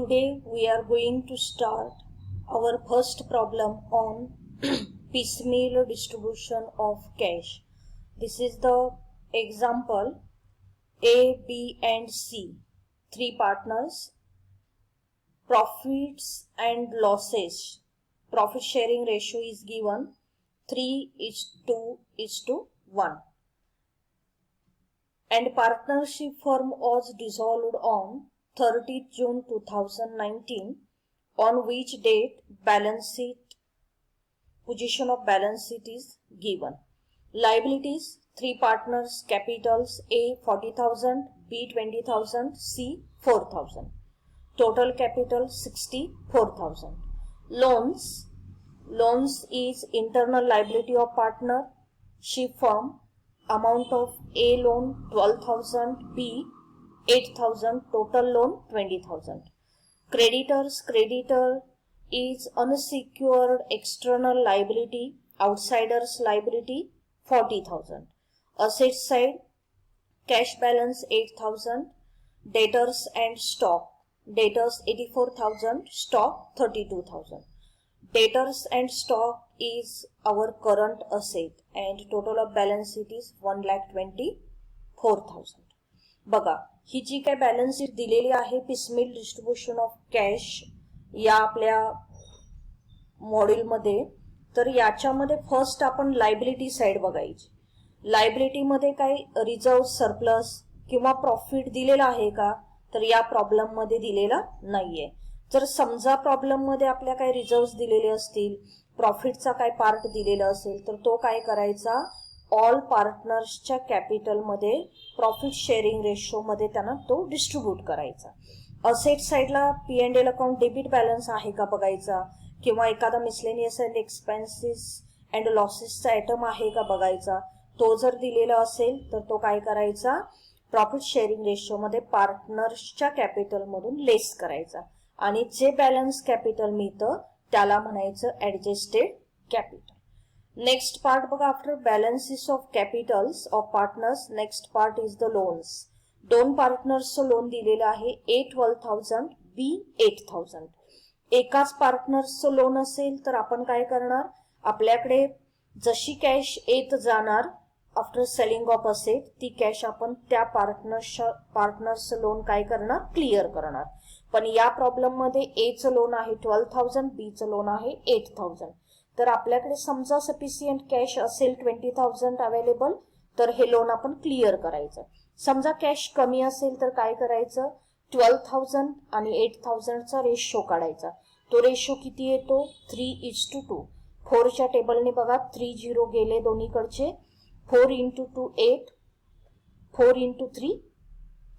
Today we are going to start our first problem on piecemeal distribution of cash. This is the example A, B and C, three partners, profits and losses. Profit sharing ratio is given 3:1 and partnership firm was dissolved on 30th June 2019, on which date balance sheet position of balance sheet is given. Liabilities, three partners, capitals A 40,000, B 20,000, C 4,000. Total capital 64,000. Loans is internal liability of partnership firm. Amount of A loan 12,000, B 8,000, total loan 20,000. Creditors, creditor is unsecured external liability, outsiders liability 40,000. Asset side, cash balance 8,000, debtors and stock, debtors 84,000, stock 32,000. Debtors and stock is our current asset and total of balance sheet is 1,24,000. बघा ही जी काय balance sheet दिलेली आहे पिसमिल distribution of cash या आपल्या module मध्ये, तर याच्यामध्ये first आपण लायबिलिटी साइड बघायची. लायबिलिटी मध्ये काही रिझर्व, सरप्लस किंवा प्रॉफिट दिलेला आहे का, तर या प्रॉब्लेम मध्ये दिलेला नाहीये. जर समजा प्रॉब्लेम मध्ये आपल्या काही रिझर्व्स दिलेले असतील, प्रॉफिटचा काही पार्ट दिलेला असेल, तर तो काय करायचा, ऑल पार्टनर्सच्या कॅपिटल मध्ये प्रॉफिट शेअरिंग रेशो मध्ये त्यांना तो डिस्ट्रीब्यूट करायचा. असेट साइडला P&L अकाउंट डेबिट बॅलन्स आहे का बघायचा, किंवा एखादा मिसलेनियस अँड एक्सपेन्सेस अँड लॉसेसचा आयटम आहे का बघायचा. तो जर दिलेला असेल तर तो काय करायचा, प्रॉफिट शेअरिंग रेशो मध्ये पार्टनर्सच्या कॅपिटल मधून लेस करायचा आणि जे बॅलन्स कॅपिटल मिळतं त्याला म्हणायचं ऍडजस्टेड कॅपिटल. नेक्स्ट पार्ट बघा, after balances of Capitals of partners, next part is the loans. दोन पार्टनर्सचं लोन दिलेलं आहे, A 12,000, B 8,000. एकाच पार्टनर्सचं लोन असेल तर आपण काय करणार, आपल्याकडे जशी कॅश येत जाणार आफ्टर सेलिंग ऑफ असेट, ती कॅश आपण त्या पार्टनर्सचं लोन काय करणार, क्लिअर करणार. पण या प्रॉब्लेम मध्ये A चं लोन आहे 12,000, B चं लोन आहे 8,000. तर आपल्याकडे समजा सफिशियंट कॅश असेल 20,000 अवेलेबल, तर हे लोन आपण क्लिअर करायचं. समजा कॅश कमी असेल तर काय करायचं, 12,000 आणि 8,000चा रेशो काढायचा. तो रेशो किती येतो, 3:2. 4च्या टेबलने बघा 3 0 गेले दोन्हीकडचे, 4 × 2 8, 4 × 3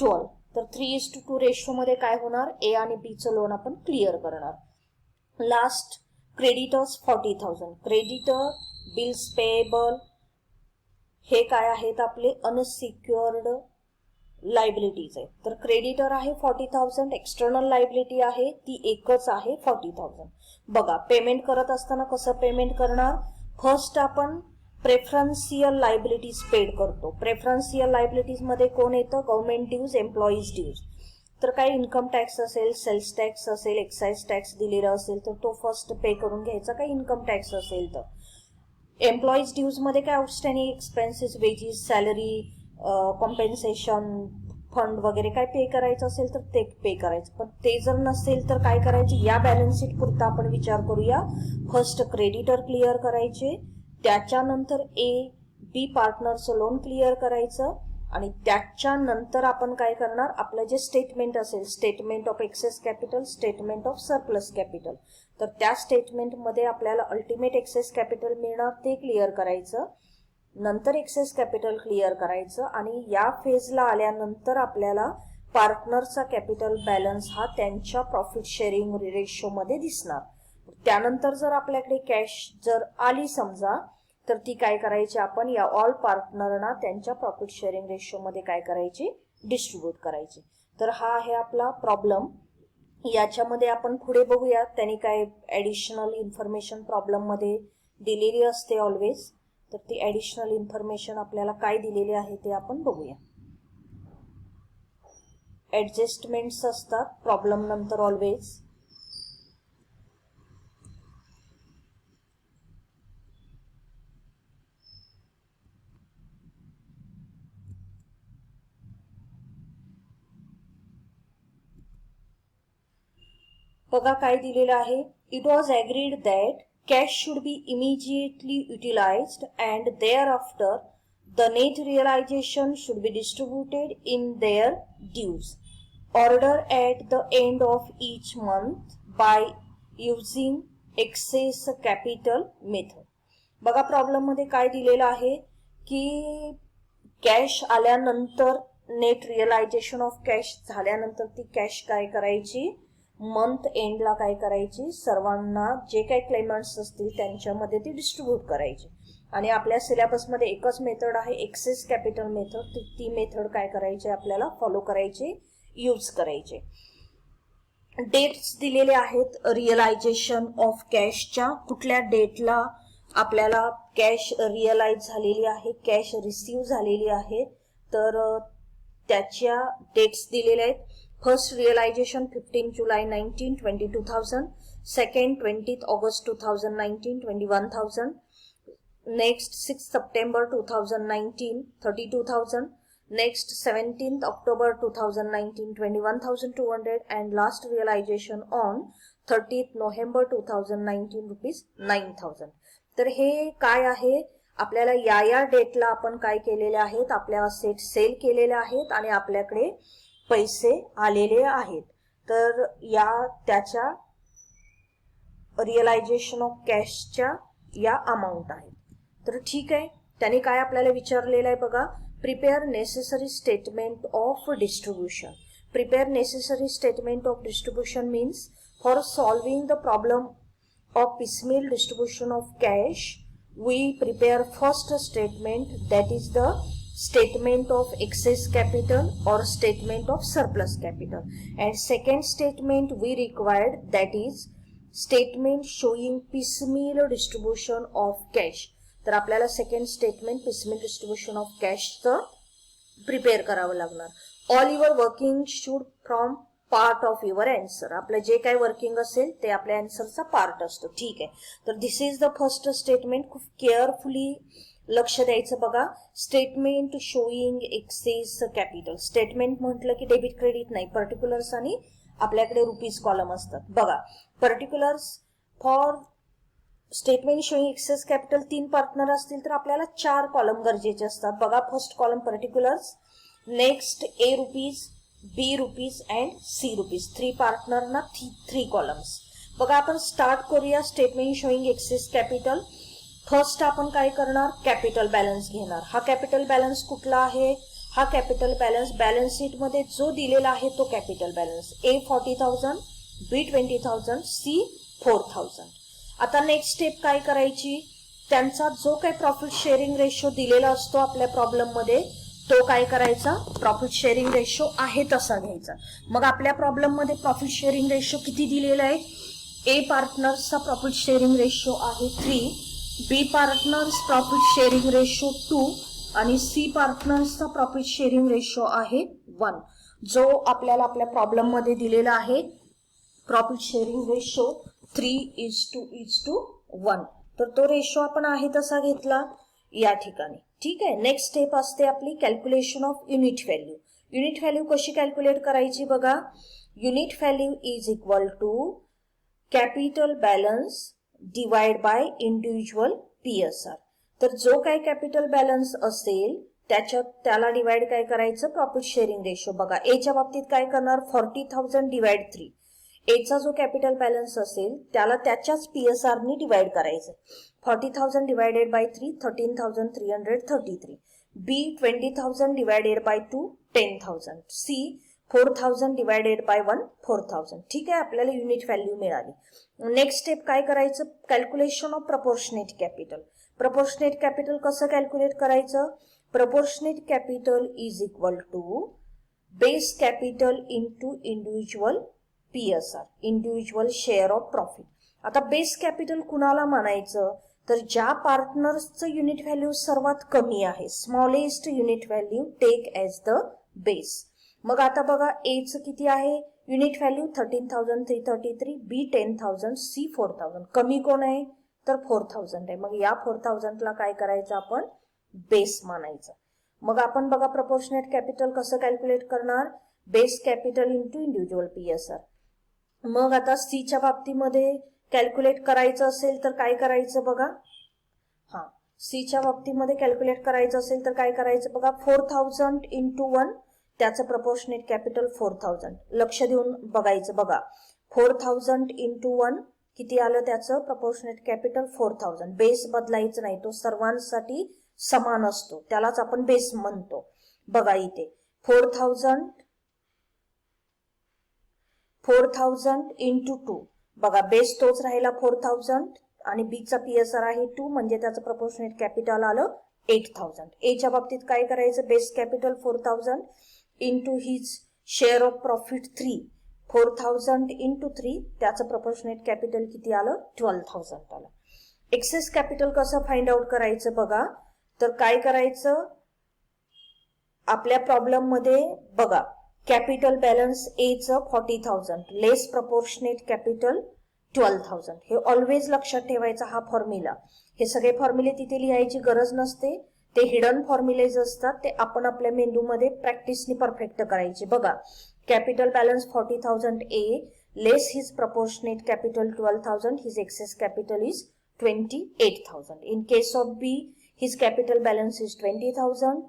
12. तर 3:2 रेशो मध्ये काय होणार, A आणि B चं लोन आपण क्लिअर करणार. Last creditors 40,000. Creditor, bills payable हे काय आहेत, आपले अनसिक्युअर्ड लायबिलिटीज आहेत. तर क्रेडिटर आहे 40,000, एक्सटर्नल लायबिलिटी आहे ती एकच आहे 40,000. बघा पेमेंट करत असताना कसं पेमेंट करणार, फर्स्ट आपण प्रेफरन्शियल लायबिलिटीज पेड करतो. प्रेफरन्शियल लायबिलिटीज मध्ये कोण येतं, गव्हर्नमेंट ड्यूज, एम्प्लॉईज ड्यूज. तर काही इन्कम टॅक्स असेल, सेल्स टॅक्स असेल, एक्साइज टॅक्स दिलेला असेल तर तो फर्स्ट पे करून घ्यायचा. काही इन्कम टॅक्स असेल तर एम्प्लॉईज ड्यूज मध्ये काय outstanding expenses, wedges, salary, compensation fund वगैरे काय पे करायचं असेल तर ते पे करायचं. पण ते जर नसेल तर काय करायचे, या बॅलन्स शीट पुरता आपण विचार करूया. फर्स्ट क्रेडिटर क्लिअर करायचे, त्याच्यानंतर A, B पार्टनरचं लोन क्लिअर करायचं आणि त्याच्यानंतर आपण काय करणार, आपलं जे स्टेटमेंट असेल, statement of excess capital, statement of surplus capital, तर त्या स्टेटमेंटमध्ये आपल्याला अल्टिमेट एक्सेस कॅपिटल मिळणार ते क्लिअर करायचं, नंतर एक्सेस कॅपिटल क्लिअर करायचं आणि या फेजला आल्यानंतर आपल्याला पार्टनरचा कॅपिटल बॅलन्स हा त्यांच्या प्रॉफिट शेअरिंग रेशो मध्ये दिसणार. त्यानंतर जर आपल्याकडे कॅश जर आली समजा, तर ती काय करायची, आपण या ऑल पार्टनरना त्यांच्या प्रॉफिट शेअरिंग रेशो मध्ये काय करायची, डिस्ट्रीब्यूट करायची. तर हा आहे आपला प्रॉब्लेम. याच्यामध्ये आपण पुढे बघूया त्यांनी काय ऍडिशनल इन्फॉर्मेशन प्रॉब्लेम मध्ये दिलेली असते ऑलवेज. तर ती ऍडिशनल इन्फॉर्मेशन आपल्याला काय दिलेली आहे ते आपण बघूया. ऍडजस्टमेंट्स असतात प्रॉब्लेम नंतर ऑलवेज. बघा काय दिलेलं आहे. It was agreed that cash should be immediately utilised and thereafter the net realization should be distributed in their dues order at the end of each month by using excess capital method. बघा problem मध्ये काय दिलेलं आहे की cash आल्यानंतर net realisation of cash झाल्यानंतर ती cash काय करायची, मंथ एंडला काय करायची, सर्वांना जे काही क्लेमंट्स असतील त्यांच्यामध्ये ती डिस्ट्रीब्यूट करायची. आणि आपल्या सिलेबसमध्ये एकच मेथड आहे एक्सेस कॅपिटल मेथड. ती मेथड काय करायची आपल्याला फॉलो करायची, यूज करायचे. डेट्स दिलेले आहेत रिअलायझेशन ऑफ कॅशच्या. कुठल्या डेटला आपल्याला कॅश रिअलाइज झालेली आहे, कॅश रिसीव्ह झालेली आहे, तर त्याच्या डेट्स दिलेल्या आहेत. First realisation 15 July 19, 22,000. Second 20 August 2019, 21,000. Next 6 September 2019, 32,000. Next 17th October 2019, 21,200. And last realization on 30th November 2019, rupees 9,000. तर हे काय आहे, आपल्याला या डेटला आपण काय केलेले आहेत, आपल्या असेट सेल केलेले आहेत आणि आपल्याकडे पैसे आलेले आहेत. तर या त्याच्या रिअलायझेशन ऑफ कॅशच्या या अमाऊंट आहेत. तर ठीक आहे, त्याने काय आपल्याला विचारलेलं आहे बघा. Prepare necessary statement of distribution. Prepare necessary statement of distribution means for solving the problem of piecemeal distribution of cash we prepare first statement, that is the statement of excess capital or statement of surplus capital, and second statement we required, that is statement showing piecemeal distribution of cash. तर आपल्याला second statement piecemeal distribution of कॅशचं prepare करावं लागणार. All your working should from part of your answer. आपलं जे काही working असेल ते आपल्या आन्सरचा पार्ट असतो. ठीक आहे, तर this is the first statement. खूप केअरफुली लक्ष द्यायचं बघा. Statement showing excess capital. Statement म्हटलं की डेबिट क्रेडिट नाही, पर्टिक्युलर्स आणि आपल्याकडे रुपीज कॉलम असतात. बघा particulars for statement showing excess capital 3 partner असतील तर आपल्याला 4 कॉलम गरजेचे असतात. बघा first column particulars, next A rupees, B rupees and C rupees. 3 पार्टनरना 3 कॉलम्स. बघा आपण स्टार्ट करूया statement showing excess capital. First आपण काय करणार, कॅपिटल बॅलन्स घेणार. हा कॅपिटल बॅलन्स कुठला आहे, हा कॅपिटल बॅलन्स बॅलन्स शीट मध्ये जो दिलेला आहे तो कॅपिटल बॅलन्स. ए 40,000, बी 20,000, सी 4,000. आता नेक्स्ट स्टेप काय करायची, त्यांचा जो काही प्रॉफिट शेअरिंग रेशो दिलेला असतो आपल्या प्रॉब्लेम मध्ये तो काय करायचा, प्रॉफिट शेअरिंग रेशो आहे तसा घ्यायचा. मग आपल्या प्रॉब्लेम मध्ये प्रॉफिट शेअरिंग रेशो किती दिलेला आहे, ए पार्टनर्सचा प्रॉफिट शेअरिंग रेशो आहे 3, B partners profit sharing ratio 2 आणि सी पार्टनर्सचा प्रॉफिट शेअरिंग रेशो आहे 1. जो आपल्याला आपल्या प्रॉब्लेम मध्ये दिलेला आहे प्रॉफिट शेअरिंग रेशो 3:1. तर तो रेशो आपण आहे तसा घेतला या ठिकाणी. ठीक आहे, नेक्स्ट स्टेप असते आपली calculation of unit value. Unit value कशी कॅल्क्युलेट करायची बघा. Unit value is equal to capital balance divide by individual PSR. तर जो काही कॅपिटल बॅलन्स असेल त्याला डिवाइड काय करायचं, प्रॉफिट शेअरिंग रेशो. बघा एच्या बाबतीत काय करणार, 40,000 डिवाइड 3. एचा जो कॅपिटल बॅलन्स असेल त्याला त्याच्याच PSR ने डिवाइड करायचं. 40,000 divided by 3, 13,333. B 20,000 divided by 2, 10,000. C 4,000 divided by 1, 4,000. ठीक आहे, आपल्याला युनिट व्हॅल्यू मिळाली. नेक्स्ट स्टेप काय करायचं, calculation of proportionate capital. Proportionate capital कसं कॅल्क्युलेट करायचं, proportionate capital is equal to base capital into individual PSR, individual share of profit. आता base capital कुणाला म्हणायचं, तर ज्या पार्टनर्सचं युनिट व्हॅल्यू सर्वात कमी आहे, smallest unit value take as the base. मग आता बघा एचं किती आहे युनिट व्हॅल्यू 13,333, बी 10,000, सी 4,000. कमी कोण आहे तर 4,000 आहे. मग या 4,000ला काय करायचं आपण बेस मानायचं. मग आपण बघा प्रपोर्शनेट कॅपिटल कसं कॅल्क्युलेट करणार base capital into individual PSR. मग आता सीच्या बाबतीमध्ये कॅल्क्युलेट करायचं असेल तर काय करायचं बघा. सीच्या बाबतीमध्ये कॅल्क्युलेट करायचं असेल तर काय करायचं बघा 4,000 इंटू 1 त्याचं प्रपोर्शनेट कॅपिटल 4,000. लक्ष देऊन बघायचं बघा 4,000 इंटू 1 किती आलं त्याचं प्रपोर्शनेट कॅपिटल 4,000. बेस बदलायचं नाही तो सर्वांसाठी समान असतो त्यालाच आपण बेस म्हणतो. बघा इथे 4,000 इंटू 2 बघा बेस तोच राहिला 4,000 आणि बीचा पीएसआर आहे 2 म्हणजे त्याचं प्रपोर्शनेट कॅपिटल आलं 8,000. एच्या बाबतीत काय करायचं base capital 4,000 into his share of profit 3 4,000 into 3 त्याचं प्रपोर्शनेट कॅपिटल किती आलं 12,000 आलं. एक्सेस कॅपिटल कसं फाइंड आउट करायचं बघा तर काय करायचं आपल्या प्रॉब्लेम मध्ये बघा कॅपिटल बॅलन्स एचं 40,000 लेस प्रपोर्शनेट कॅपिटल 12,000. हे ऑलवेज लक्षात ठेवायचा हा फॉर्म्युला. हे सगळे फॉर्म्युले तिथे लिहायची गरज नसते ते हिडन फॉर्म्युलेज असतात ते आपण आपल्या मेंदूमध्ये प्रॅक्टिसनी परफेक्ट करायचे. बघा capital balance 40,000 A less his proportionate capital 12,000 his excess capital is 28,000. In case of B his capital balance is 20,000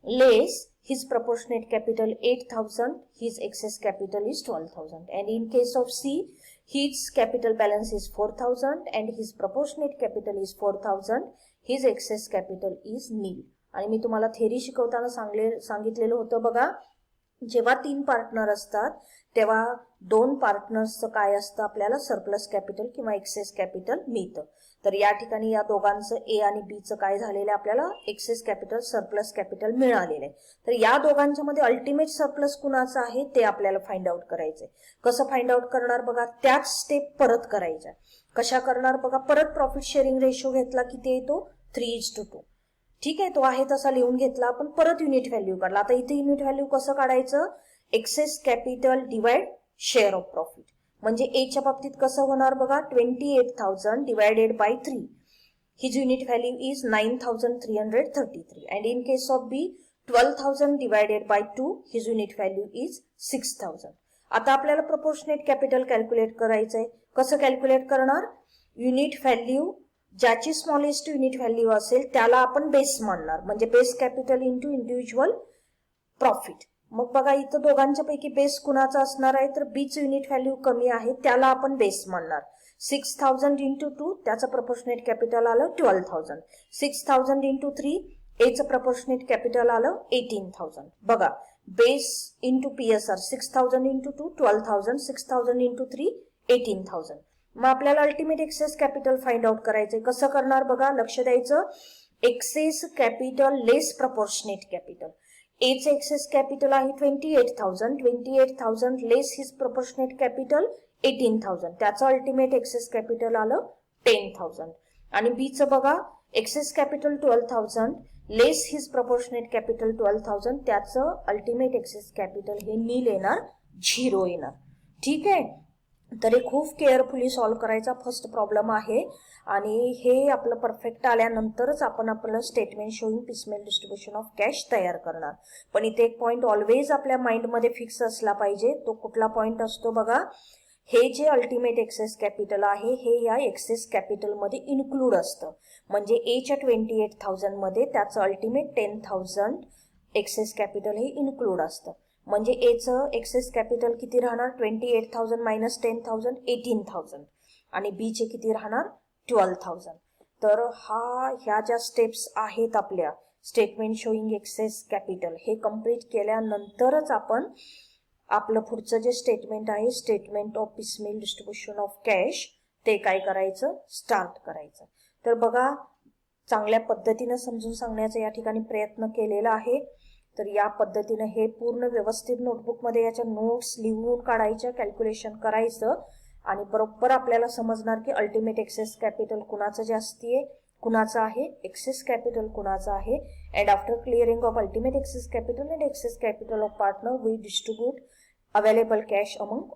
less his proportionate capital 8,000 his excess capital is 12,000. And in case of C his capital balance is 4,000 and his proportionate capital is 4,000 his excess capital is nil. आणि मी तुम्हाला theory शिकवताना सांगितलेलं होतं बघा जेव्हा 3 partner असतात तेव्हा 2 पार्टनर्सचं काय असतं आपल्याला सरप्लस कॅपिटल किंवा एक्सेस कॅपिटल मिळतं. तर या ठिकाणी या दोघांचं ए आणि बीचं काय झालेलं आहे आपल्याला एक्सेस कॅपिटल सरप्लस कॅपिटल मिळालेलं आहे. तर या दोघांच्या मध्ये अल्टिमेट सरप्लस कुणाचं आहे ते आपल्याला फाइंड आउट करायचंय. कसं फाइंड आउट करणार बघा त्याच स्टेप परत करायच्या. कशा करणार बघा परत प्रॉफिट शेअरिंग रेशो घेतला किती येतो 3:2. ठीक आहे तो आहे तसा लिहून घेतला आपण परत युनिट व्हॅल्यू काढला. आता इथे युनिट व्हॅल्यू कसं काढायचं excess capital divide share of profit. म्हणजे एच्या बाबतीत कसं होणार बघा 28,000 divided by 3 his unit value is 9,333 and in case of B 12,000 divided by 2 his unit value is 6,000. आता आपल्याला प्रपोर्शनेट कॅपिटल कॅल्क्युलेट करायचंय. कसं कॅल्क्युलेट करणार युनिट व्हॅल्यू ज्याची स्मॉलेस्ट युनिट व्हॅल्यू असेल त्याला आपण बेस मानणार म्हणजे base capital into individual profit. मग बघा इथं दोघांच्या पैकी बेस कुणाचा असणार आहे तर बीच युनिट व्हॅल्यू कमी आहे त्याला आपण बेस मानणार. 6,000 इंटू 2 त्याचं प्रपोर्शनेट कॅपिटल आलं 12,000. 6,000 इंटू 3 एचं प्रपोर्शनेट कॅपिटल आलं 18,000. बघा base into PSR 6,000 into 2 12,000 6,000 into 3 18,000. मग आपल्याला ultimate access capital find out करायचंय. कसं करणार बघा लक्ष द्यायचं excess capital less proportionate capital. एचं एक्सेस कॅपिटल आहे 28,000 लेस हिज प्रपोर्शनेट कॅपिटल 18,000 त्याचं अल्टिमेट एक्सेस कॅपिटल आलं 10,000. आणि बीचं बघा एक्सेस कॅपिटल 12,000 लेस हिज प्रपोर्शनेट कॅपिटल 12,000 त्याचं अल्टिमेट एक्सेस कॅपिटल हे नील येणार 0 येणार. ठीक आहे तर हे खूप केअरफुली सॉल्व्ह करायचा फर्स्ट प्रॉब्लेम आहे आणि हे आपलं परफेक्ट आल्यानंतरच आपण आपलं statement showing piecemeal distribution of cash तयार करणार. पण इथे एक पॉइंट ऑलवेज आपल्या माइंडमध्ये फिक्स असला पाहिजे. तो कुठला पॉइंट असतो बघा हे जे अल्टिमेट एक्सेस कॅपिटल आहे हे या एक्सेस कॅपिटलमध्ये इन्क्लूड असतं. म्हणजे एच्या 28,000 मध्ये त्याचं अल्टिमेट 10,000 एक्सेस कॅपिटल हे इन्क्लूड असतं. म्हणजे एचं एक्सेस कॅपिटल किती राहणार 28,000 मायनस 10,000 18,000 आणि बीचे किती राहणार 12,000. तर ह्या ज्या स्टेप्स आहेत आपल्या स्टेटमेंट शोइंग एक्सेस कॅपिटल हे कम्प्लीट केल्यानंतरच आपण आपलं पुढचं जे स्टेटमेंट आहे statement of piecemeal distribution of cash ते काय करायचं स्टार्ट करायचं. तर बघा चांगल्या पद्धतीनं समजून सांगण्याचा या ठिकाणी प्रयत्न केलेला आहे. तर या पद्धतीनं हे पूर्ण व्यवस्थित नोटबुकमध्ये याच्या नोट्स लिहून काढायच्या कॅल्क्युलेशन करायचं आणि बरोबर आपल्याला समजणार की अल्टिमेट एक्सेस कॅपिटल कुणाचं जास्ती आहे कुणाचं आहे, एक्सेस कॅपिटल कुणाचं आहे. And after clearing of ultimate access capital and access capital of partner we distribute available cash among